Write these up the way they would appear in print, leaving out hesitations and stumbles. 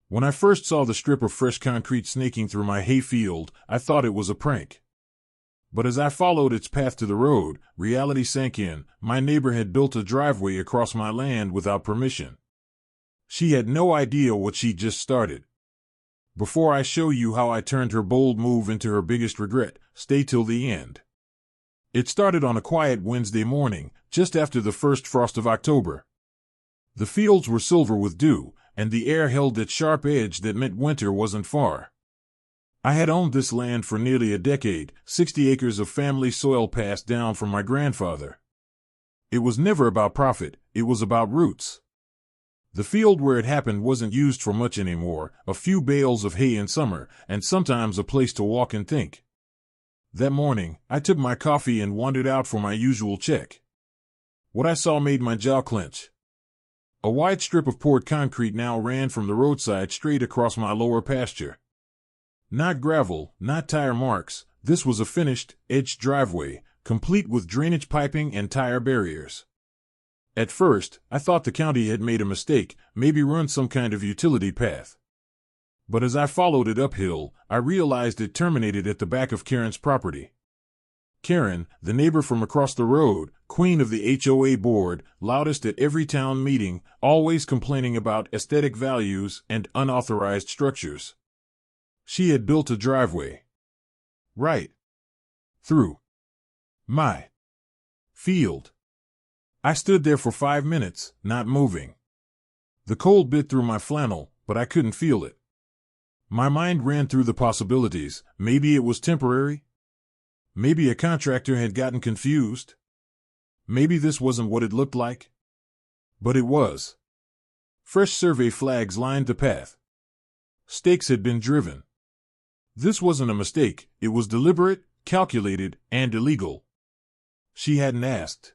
When I first saw the strip of fresh concrete snaking through my hay field, I thought it was a prank. But as I followed its path to the road, reality sank in. My neighbor had built a driveway across my land without permission. She had no idea what she'd just started. Before I show you how I turned her bold move into her biggest regret, stay till the end. It started on a quiet Wednesday morning, just after the first frost of October. The fields were silver with dew, and the air held that sharp edge that meant winter wasn't far. I had owned this land for nearly a decade, 60 acres of family soil passed down from my grandfather. It was never about profit, it was about roots. The field where it happened wasn't used for much anymore, a few bales of hay in summer, and sometimes a place to walk and think. That morning, I took my coffee and wandered out for my usual check. What I saw made my jaw clench. A wide strip of poured concrete now ran from the roadside straight across my lower pasture. Not gravel, not tire marks, this was a finished, edged driveway, complete with drainage piping and tire barriers. At first, I thought the county had made a mistake, maybe run some kind of utility path. But as I followed it uphill, I realized it terminated at the back of Karen's property. Karen, the neighbor from across the road, queen of the HOA board, loudest at every town meeting, always complaining about aesthetic values and unauthorized structures. She had built a driveway. Right through my field. I stood there for 5 minutes, not moving. The cold bit through my flannel, but I couldn't feel it. My mind ran through the possibilities. Maybe it was temporary. Maybe a contractor had gotten confused. Maybe this wasn't what it looked like. But it was. Fresh survey flags lined the path. Stakes had been driven. This wasn't a mistake, it was deliberate, calculated, and illegal. She hadn't asked.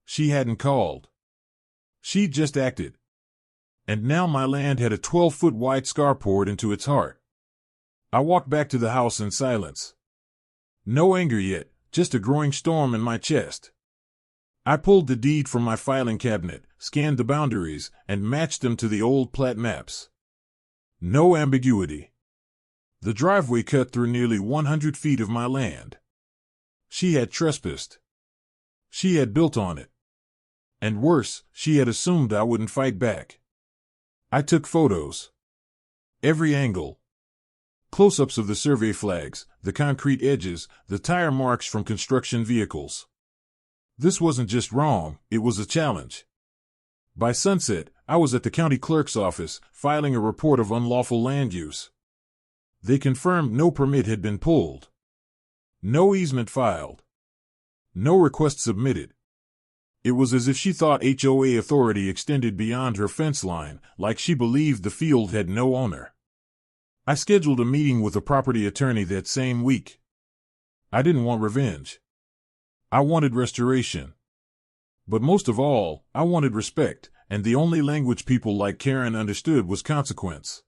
She hadn't called. She'd just acted. And now my land had a 12-foot wide scar poured into its heart. I walked back to the house in silence. No anger yet, just a growing storm in my chest. I pulled the deed from my filing cabinet, scanned the boundaries, and matched them to the old plat maps. No ambiguity. The driveway cut through nearly 100 feet of my land. She had trespassed. She had built on it. And worse, she had assumed I wouldn't fight back. I took photos. Every angle. Close-ups of the survey flags, the concrete edges, the tire marks from construction vehicles. This wasn't just wrong, it was a challenge. By sunset, I was at the county clerk's office, filing a report of unlawful land use. They confirmed no permit had been pulled. No easement filed. No request submitted. It was as if she thought HOA authority extended beyond her fence line, like she believed the field had no owner. I scheduled a meeting with a property attorney that same week. I didn't want revenge. I wanted restoration. But most of all, I wanted respect, and the only language people like Karen understood was consequence.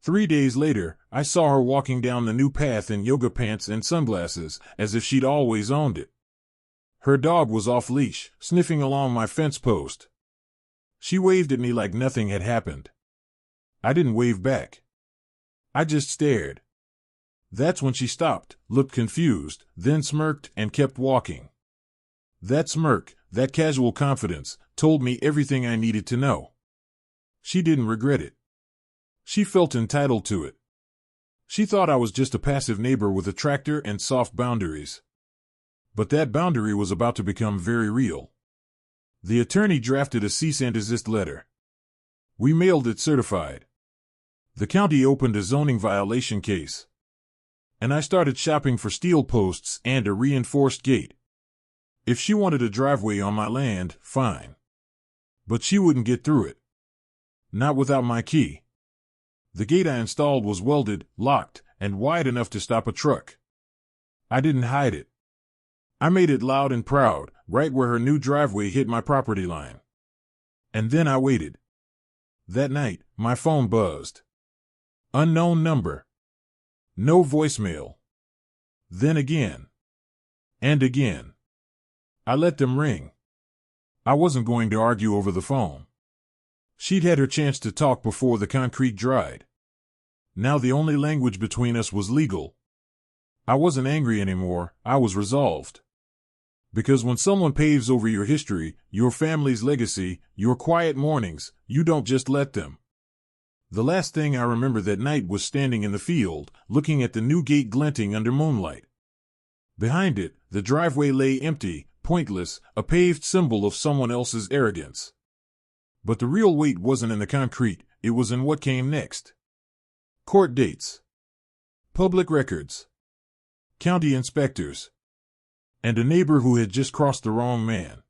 3 days later, I saw her walking down the new path in yoga pants and sunglasses, as if she'd always owned it. Her dog was off-leash, sniffing along my fence post. She waved at me like nothing had happened. I didn't wave back. I just stared. That's when she stopped, looked confused, then smirked and kept walking. That smirk, that casual confidence, told me everything I needed to know. She didn't regret it. She felt entitled to it. She thought I was just a passive neighbor with a tractor and soft boundaries. But that boundary was about to become very real. The attorney drafted a cease and desist letter. We mailed it certified. The county opened a zoning violation case. And I started shopping for steel posts and a reinforced gate. If she wanted a driveway on my land, fine. But she wouldn't get through it. Not without my key. The gate I installed was welded, locked, and wide enough to stop a truck. I didn't hide it. I made it loud and proud, right where her new driveway hit my property line. And then I waited. That night, my phone buzzed. Unknown number. No voicemail. Then again. And again. I let them ring. I wasn't going to argue over the phone. She'd had her chance to talk before the concrete dried. Now the only language between us was legal. I wasn't angry anymore, I was resolved. Because when someone paves over your history, your family's legacy, your quiet mornings, you don't just let them. The last thing I remember that night was standing in the field, looking at the new gate glinting under moonlight. Behind it, the driveway lay empty, pointless, a paved symbol of someone else's arrogance. But the real weight wasn't in the concrete, it was in what came next. Court dates, public records, county inspectors, and a neighbor who had just crossed the wrong man.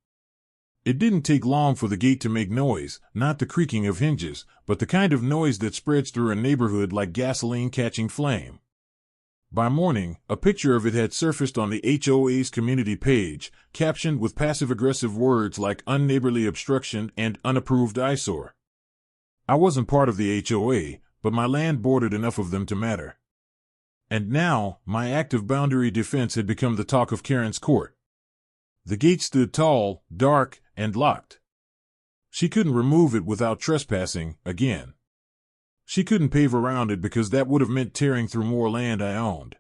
It didn't take long for the gate to make noise, not the creaking of hinges, but the kind of noise that spreads through a neighborhood like gasoline catching flame. By morning, a picture of it had surfaced on the HOA's community page, captioned with passive-aggressive words like unneighborly obstruction and unapproved eyesore. I wasn't part of the HOA, but my land bordered enough of them to matter. And now, my active boundary defense had become the talk of Karen's court. The gate stood tall, dark, and locked. She couldn't remove it without trespassing, again. She couldn't pave around it because that would have meant tearing through more land I owned.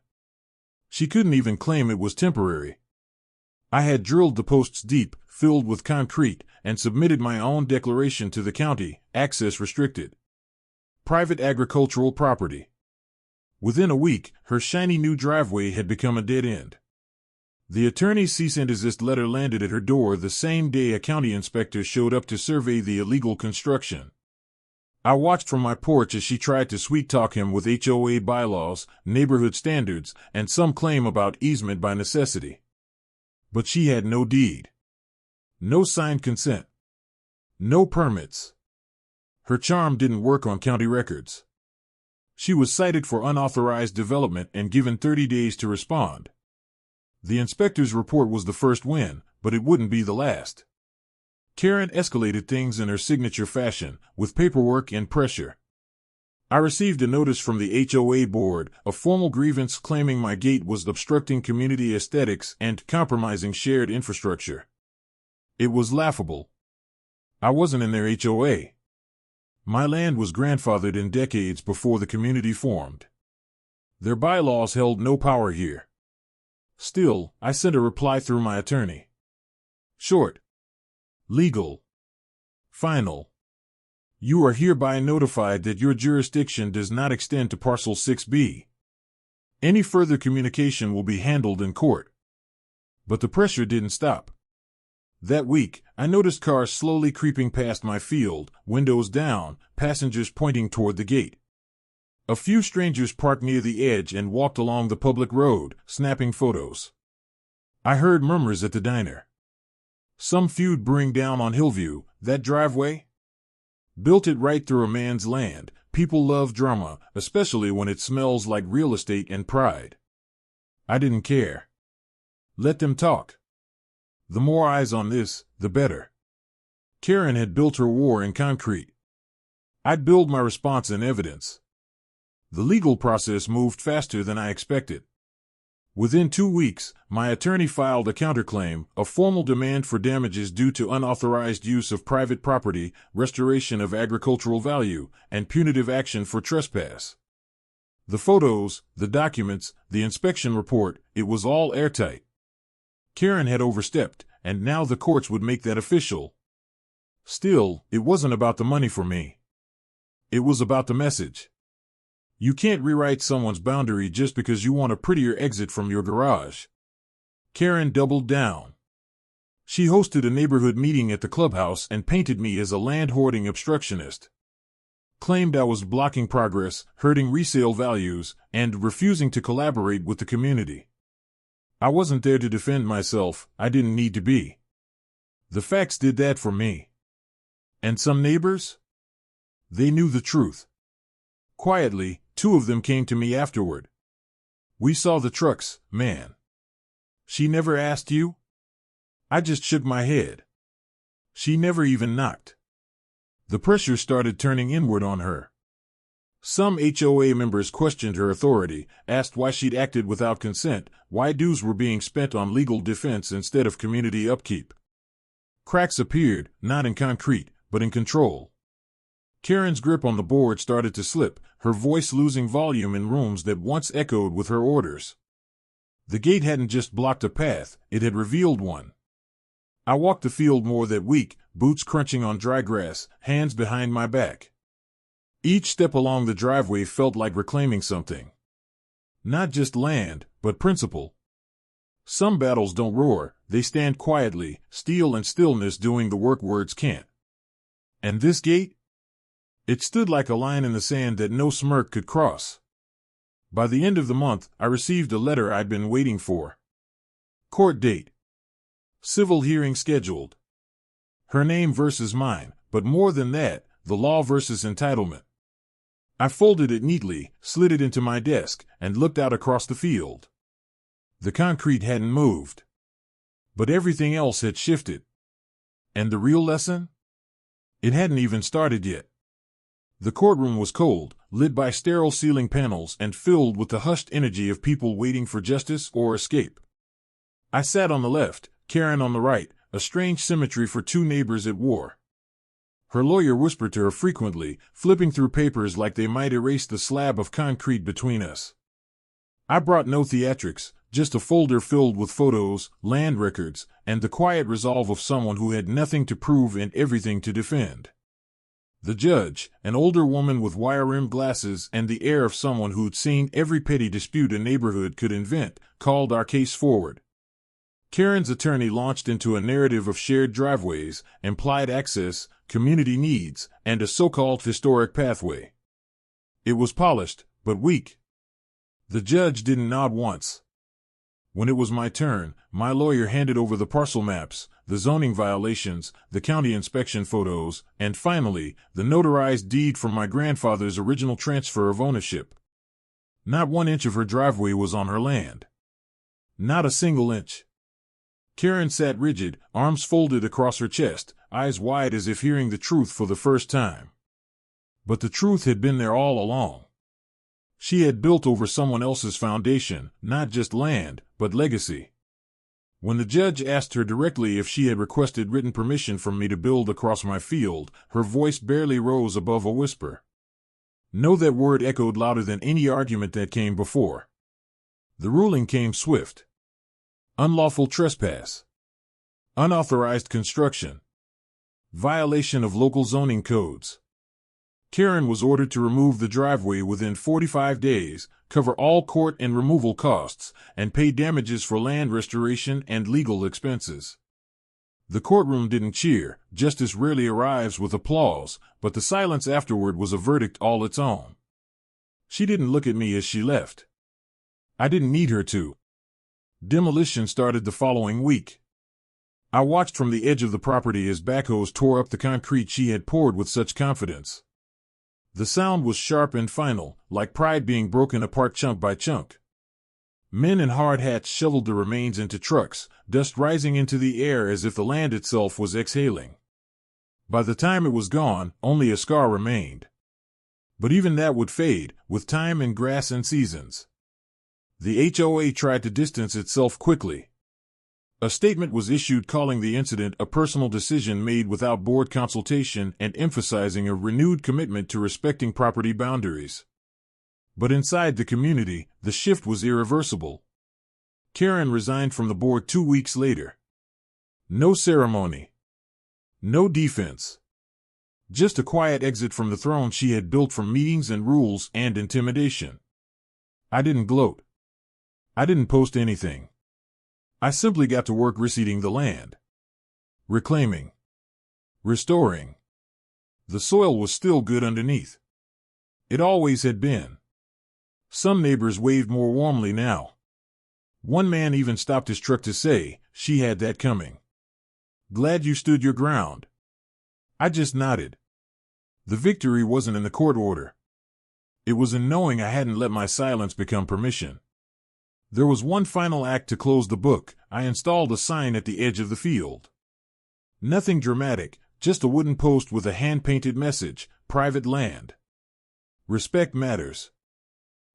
She couldn't even claim it was temporary. I had drilled the posts deep, filled with concrete, and submitted my own declaration to the county, access restricted. Private agricultural property. Within a week, her shiny new driveway had become a dead end. The attorney's cease and desist letter landed at her door the same day a county inspector showed up to survey the illegal construction. I watched from my porch as she tried to sweet-talk him with HOA bylaws, neighborhood standards, and some claim about easement by necessity. But she had no deed. No signed consent. No permits. Her charm didn't work on county records. She was cited for unauthorized development and given 30 days to respond. The inspector's report was the first win, but it wouldn't be the last. Karen escalated things in her signature fashion, with paperwork and pressure. I received a notice from the HOA board, a formal grievance claiming my gate was obstructing community aesthetics and compromising shared infrastructure. It was laughable. I wasn't in their HOA. My land was grandfathered in decades before the community formed. Their bylaws held no power here. Still, I sent a reply through my attorney. Short. Legal. Final. You are hereby notified that your jurisdiction does not extend to Parcel 6B. Any further communication will be handled in court. But the pressure didn't stop. That week, I noticed cars slowly creeping past my field, windows down, passengers pointing toward the gate. A few strangers parked near the edge and walked along the public road, snapping photos. I heard murmurs at the diner. Some feud brewing down on Hillview, that driveway? Built it right through a man's land. People love drama, especially when it smells like real estate and pride. I didn't care. Let them talk. The more eyes on this, the better. Karen had built her war in concrete. I'd build my response in evidence. The legal process moved faster than I expected. Within 2 weeks, my attorney filed a counterclaim, a formal demand for damages due to unauthorized use of private property, restoration of agricultural value, and punitive action for trespass. The photos, the documents, the inspection report, it was all airtight. Karen had overstepped, and now the courts would make that official. Still, it wasn't about the money for me. It was about the message. You can't rewrite someone's boundary just because you want a prettier exit from your garage. Karen doubled down. She hosted a neighborhood meeting at the clubhouse and painted me as a land-hoarding obstructionist. Claimed I was blocking progress, hurting resale values, and refusing to collaborate with the community. I wasn't there to defend myself, I didn't need to be. The facts did that for me. And some neighbors? They knew the truth. Quietly, 2 of them came to me afterward. We saw the trucks, man. She never asked you? I just shook my head. She never even knocked. The pressure started turning inward on her. Some HOA members questioned her authority, asked why she'd acted without consent, why dues were being spent on legal defense instead of community upkeep. Cracks appeared, not in concrete, but in control. Karen's grip on the board started to slip, her voice losing volume in rooms that once echoed with her orders. The gate hadn't just blocked a path, it had revealed one. I walked the field more that week, boots crunching on dry grass, hands behind my back. Each step along the driveway felt like reclaiming something. Not just land, but principle. Some battles don't roar, they stand quietly, steel and stillness doing the work words can't. And this gate? It stood like a line in the sand that no smirk could cross. By the end of the month, I received a letter I'd been waiting for. Court date. Civil hearing scheduled. Her name versus mine, but more than that, the law versus entitlement. I folded it neatly, slid it into my desk, and looked out across the field. The concrete hadn't moved. But everything else had shifted. And the real lesson? It hadn't even started yet. The courtroom was cold, lit by sterile ceiling panels and filled with the hushed energy of people waiting for justice or escape. I sat on the left, Karen on the right, a strange symmetry for two neighbors at war. Her lawyer whispered to her frequently, flipping through papers like they might erase the slab of concrete between us. I brought no theatrics, just a folder filled with photos, land records, and the quiet resolve of someone who had nothing to prove and everything to defend. The judge, an older woman with wire-rimmed glasses and the air of someone who'd seen every petty dispute a neighborhood could invent, called our case forward. Karen's attorney launched into a narrative of shared driveways, implied access, community needs, and a so-called historic pathway. It was polished, but weak. The judge didn't nod once. When it was my turn, my lawyer handed over the parcel maps, the zoning violations, the county inspection photos, and finally, the notarized deed from my grandfather's original transfer of ownership. Not 1 inch of her driveway was on her land. Not a single inch. Karen sat rigid, arms folded across her chest, eyes wide as if hearing the truth for the first time. But the truth had been there all along. She had built over someone else's foundation, not just land, but legacy. When the judge asked her directly if she had requested written permission from me to build across my field, her voice barely rose above a whisper. No, that word echoed louder than any argument that came before. The ruling came swift. Unlawful trespass. Unauthorized construction. Violation of local zoning codes. Karen was ordered to remove the driveway within 45 days, cover all court and removal costs, and pay damages for land restoration and legal expenses. The courtroom didn't cheer, justice rarely arrives with applause, but the silence afterward was a verdict all its own. She didn't look at me as she left. I didn't need her to. Demolition started the following week. I watched from the edge of the property as backhoes tore up the concrete she had poured with such confidence. The sound was sharp and final, like pride being broken apart chunk by chunk. Men in hard hats shoveled the remains into trucks, dust rising into the air as if the land itself was exhaling. By the time it was gone, only a scar remained. But even that would fade, with time and grass and seasons. The HOA tried to distance itself quickly. A statement was issued calling the incident a personal decision made without board consultation and emphasizing a renewed commitment to respecting property boundaries. But inside the community, the shift was irreversible. Karen resigned from the board 2 weeks later. No ceremony. No defense. Just a quiet exit from the throne she had built from meetings and rules and intimidation. I didn't gloat. I didn't post anything. I simply got to work reseeding the land. Reclaiming. Restoring. The soil was still good underneath. It always had been. Some neighbors waved more warmly now. One man even stopped his truck to say, "She had that coming. Glad you stood your ground." I just nodded. The victory wasn't in the court order. It was in knowing I hadn't let my silence become permission. There was one final act to close the book. I installed a sign at the edge of the field. Nothing dramatic, just a wooden post with a hand-painted message, "Private land. Respect matters."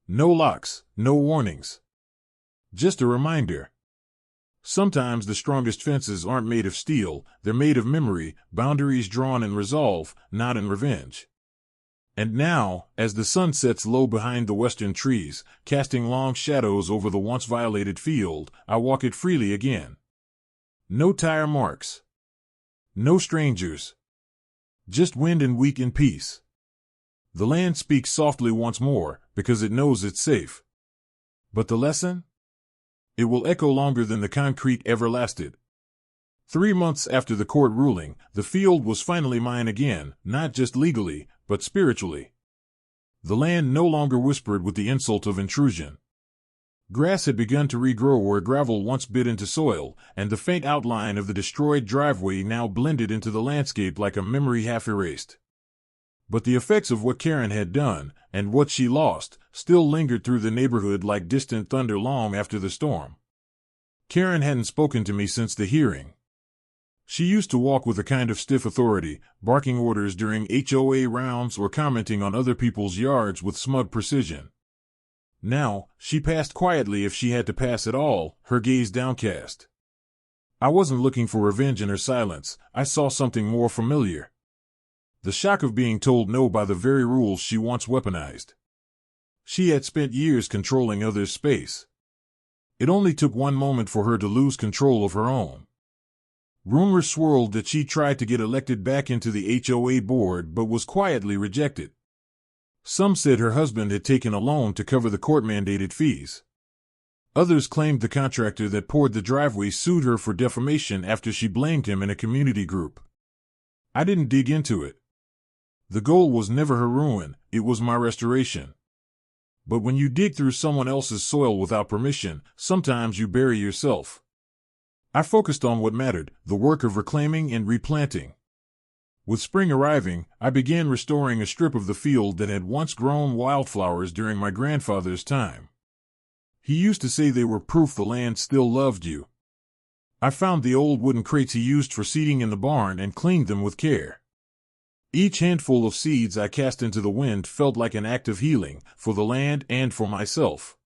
No locks, no warnings. Just a reminder. Sometimes the strongest fences aren't made of steel, they're made of memory, boundaries drawn in resolve, not in revenge. And now, as the sun sets low behind the western trees, casting long shadows over the once violated field, I walk it freely again. No tire marks. No strangers. Just wind and wheat in peace. The land speaks softly once more, because it knows it's safe. But the lesson? It will echo longer than the concrete ever lasted. 3 months after the court ruling, the field was finally mine again, not just legally, but spiritually. The land no longer whispered with the insult of intrusion. Grass had begun to regrow where gravel once bit into soil, and the faint outline of the destroyed driveway now blended into the landscape like a memory half erased. But the effects of what Karen had done, and what she lost, still lingered through the neighborhood like distant thunder long after the storm. Karen hadn't spoken to me since the hearing. She used to walk with a kind of stiff authority, barking orders during HOA rounds or commenting on other people's yards with smug precision. Now, she passed quietly if she had to pass at all, her gaze downcast. I wasn't looking for revenge in her silence, I saw something more familiar. The shock of being told no by the very rules she once weaponized. She had spent years controlling others' space. It only took one moment for her to lose control of her own. Rumors swirled that she tried to get elected back into the HOA board but was quietly rejected. Some said her husband had taken a loan to cover the court-mandated fees. Others claimed the contractor that poured the driveway sued her for defamation after she blamed him in a community group. I didn't dig into it. The goal was never her ruin, it was my restoration. But when you dig through someone else's soil without permission, sometimes you bury yourself. I focused on what mattered, the work of reclaiming and replanting. With spring arriving, I began restoring a strip of the field that had once grown wildflowers during my grandfather's time. He used to say they were proof the land still loved you. I found the old wooden crates he used for seeding in the barn and cleaned them with care. Each handful of seeds I cast into the wind felt like an act of healing, for the land and for myself.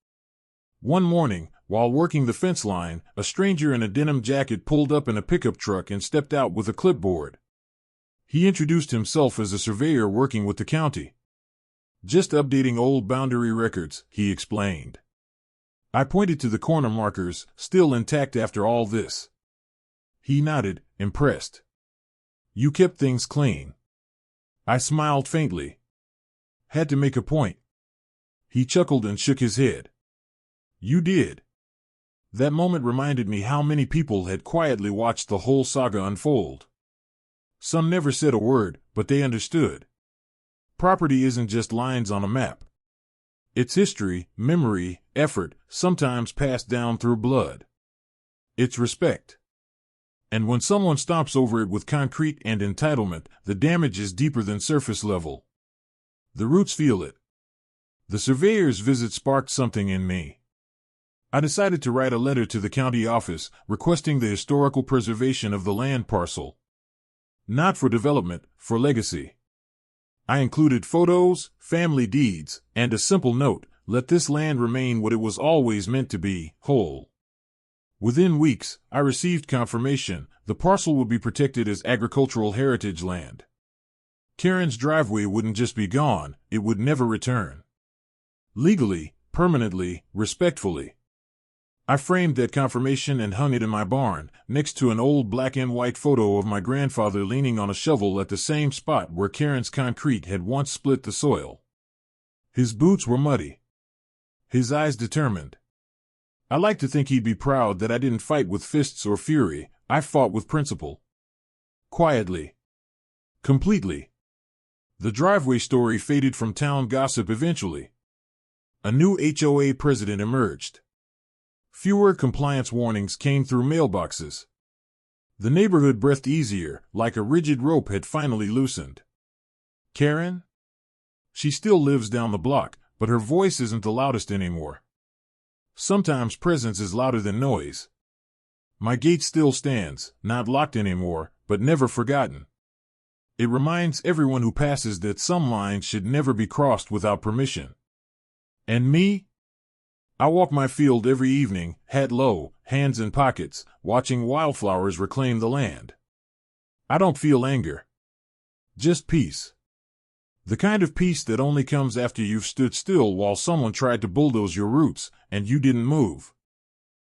One morning, while working the fence line, a stranger in a denim jacket pulled up in a pickup truck and stepped out with a clipboard. He introduced himself as a surveyor working with the county. Just updating old boundary records, he explained. I pointed to the corner markers, still intact after all this. He nodded, impressed. You kept things clean. I smiled faintly. Had to make a point. He chuckled and shook his head. You did. That moment reminded me how many people had quietly watched the whole saga unfold. Some never said a word, but they understood. Property isn't just lines on a map. It's history, memory, effort, sometimes passed down through blood. It's respect. And when someone stomps over it with concrete and entitlement, the damage is deeper than surface level. The roots feel it. The surveyor's visit sparked something in me. I decided to write a letter to the county office, requesting the historical preservation of the land parcel. Not for development, for legacy. I included photos, family deeds, and a simple note, let this land remain what it was always meant to be, whole. Within weeks, I received confirmation, the parcel would be protected as agricultural heritage land. Karen's driveway wouldn't just be gone, it would never return. Legally, permanently, respectfully. I framed that confirmation and hung it in my barn, next to an old black and white photo of my grandfather leaning on a shovel at the same spot where Karen's concrete had once split the soil. His boots were muddy. His eyes determined. I like to think he'd be proud that I didn't fight with fists or fury, I fought with principle. Quietly. Completely. The driveway story faded from town gossip eventually. A new HOA president emerged. Fewer compliance warnings came through mailboxes. The neighborhood breathed easier, like a rigid rope had finally loosened. Karen? She still lives down the block, but her voice isn't the loudest anymore. Sometimes presence is louder than noise. My gate still stands, not locked anymore, but never forgotten. It reminds everyone who passes that some lines should never be crossed without permission. And me? I walk my field every evening, head low, hands in pockets, watching wildflowers reclaim the land. I don't feel anger. Just peace. The kind of peace that only comes after you've stood still while someone tried to bulldoze your roots, and you didn't move.